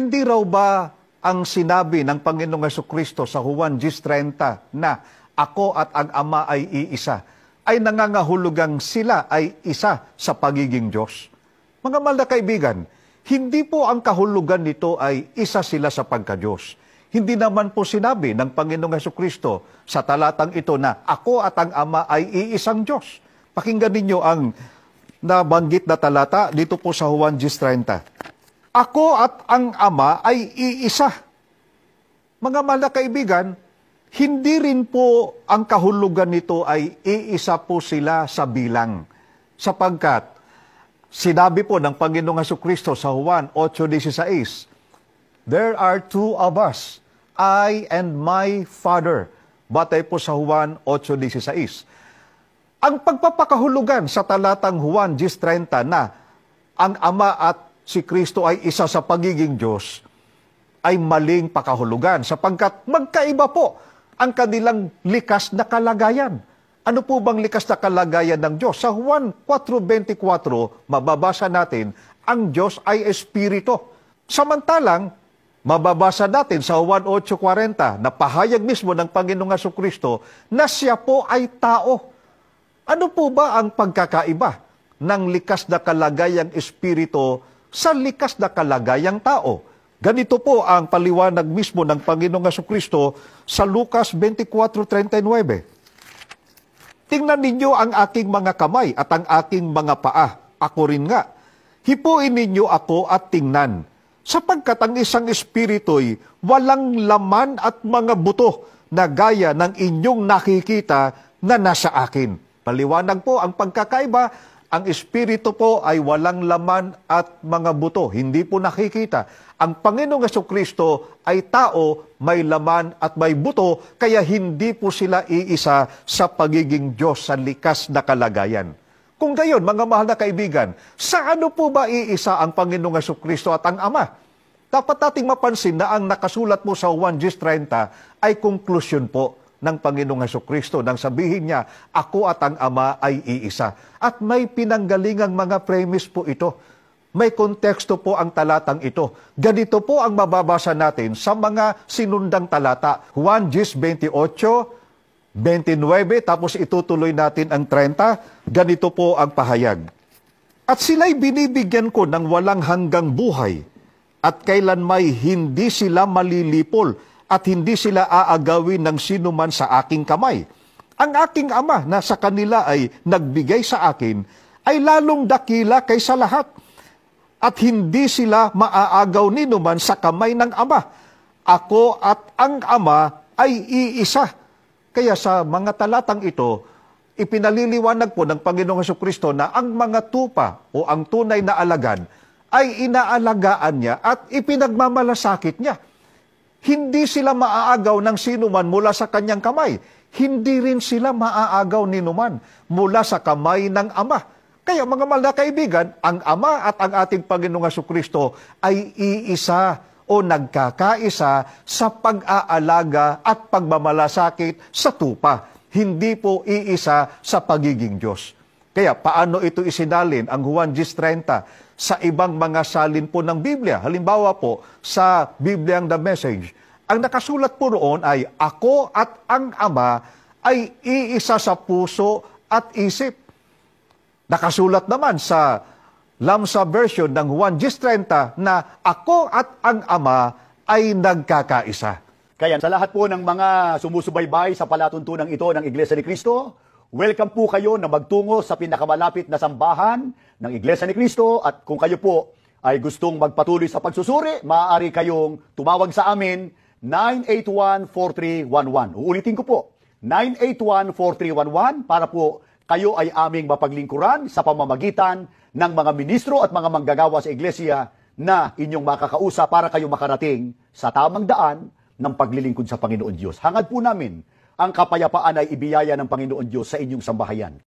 Hindi raw ba ang sinabi ng Panginoong Jesucristo sa Juan 10:30 na ako at ang Ama ay iisa, ay nangangahulugang sila ay isa sa pagiging Diyos? Mga mahal na kaibigan, hindi po ang kahulugan nito ay isa sila sa pagka-Diyos. Hindi naman po sinabi ng Panginoong Jesucristo sa talatang ito na ako at ang Ama ay iisang Diyos. Pakinggan ninyo ang nabanggit na talata dito po sa Juan 10:30. Ako at ang Ama ay iisa. Mga mahal na kaibigan, hindi rin po ang kahulugan nito ay iisa po sila sa bilang. Sapagkat sinabi po ng Panginoong Jesucristo sa Juan 8:16, there are two of us, I and my Father. Batay po sa Juan 8:16. Ang pagpapakahulugan sa talatang Juan 10:30 na ang Ama at si Kristo ay isa sa pagiging Diyos, ay maling pakahulugan sapagkat magkaiba po ang kanilang likas na kalagayan. Ano po bang likas na kalagayan ng Diyos? Sa Juan 4:24, mababasa natin, ang Diyos ay Espiritu. Samantalang, mababasa natin sa Juan 8:40 na pahayag mismo ng Panginoong Jesucristo na siya po ay tao. Ano po ba ang pagkakaiba ng likas na kalagayang Espiritu sa likas na kalagayang tao? Ganito po ang paliwanag mismo ng Panginoong Jesucristo sa Lucas 24:39. Tingnan ninyo ang aking mga kamay at ang aking mga paa. Ako rin nga. Hipuin ninyo ako at tingnan. Sapagkat ang isang espiritu'y walang laman at mga buto na gaya ng inyong nakikita na nasa akin. Paliwanag po ang pagkakaiba. Ang espiritu po ay walang laman at mga buto. Hindi po nakikita. Ang Panginoong Jesucristo ay tao, may laman at may buto, kaya hindi po sila iisa sa pagiging Diyos sa likas na kalagayan. Kung gayon, mga mahal na kaibigan, sa ano po ba iisa ang Panginoong Jesucristo at ang Ama? Dapat nating mapansin na ang nakasulat mo sa Juan 10:30 ay konklusyon po ng Panginoong Jesucristo nang sabihin niya, ako at ang Ama ay iisa. At may pinanggalingang mga premise po ito. May konteksto po ang talatang ito. Ganito po ang mababasa natin sa mga sinundang talata. Juan 10:28, 29, tapos itutuloy natin ang 30. Ganito po ang pahayag. At sila'y binibigyan ko ng walang hanggang buhay, at kailan may hindi sila malilipol, at hindi sila aagawin ng sinuman sa aking kamay. Ang aking Ama na sa kanila ay nagbigay sa akin, ay lalong dakila kaysa lahat. At hindi sila maaagaw ni numan sa kamay ng Ama. Ako at ang Ama ay iisa. Kaya sa mga talatang ito, ipinaliliwanag po ng Panginoong Jesucristo na ang mga tupa o ang tunay na alagad ay inaalagaan niya at ipinagmamalasakit niya. Hindi sila maaagaw ng sinuman mula sa kanyang kamay. Hindi rin sila maaagaw ni numan mula sa kamay ng Ama. Kaya mga mahal na kaibigan, ang Ama at ang ating Panginoong Jesucristo ay iisa o nagkakaisa sa pag-aalaga at pagmamalasakit sa tupa. Hindi po iisa sa pagiging Diyos. Kaya paano ito isinalin ang Juan 10:30 sa ibang mga salin po ng Biblia? Halimbawa po sa Bibliang The Message, ang nakasulat po roon ay ako at ang Ama ay iisa sa puso at isip. Nakasulat naman sa Lamsa version ng Juan 10:30 na ako at ang Ama ay nagkakaisa. Kaya sa lahat po ng mga sumusubaybay sa palatuntunan ito ng Iglesia ni Cristo, welcome po kayo na magtungo sa pinakamalapit na sambahan ng Iglesia ni Cristo, at kung kayo po ay gustong magpatuloy sa pagsusuri, maaari kayong tumawag sa amin 981-4311. Uulitin ko po, 981-4311 para po kayo ay aming mapaglingkuran sa pamamagitan ng mga ministro at mga manggagawa sa Iglesia na inyong makakausap para kayo makarating sa tamang daan ng paglilingkod sa Panginoon Diyos. Hangad po namin ang kapayapaan ay ibiyaya ng Panginoon Diyos sa inyong sambahayan.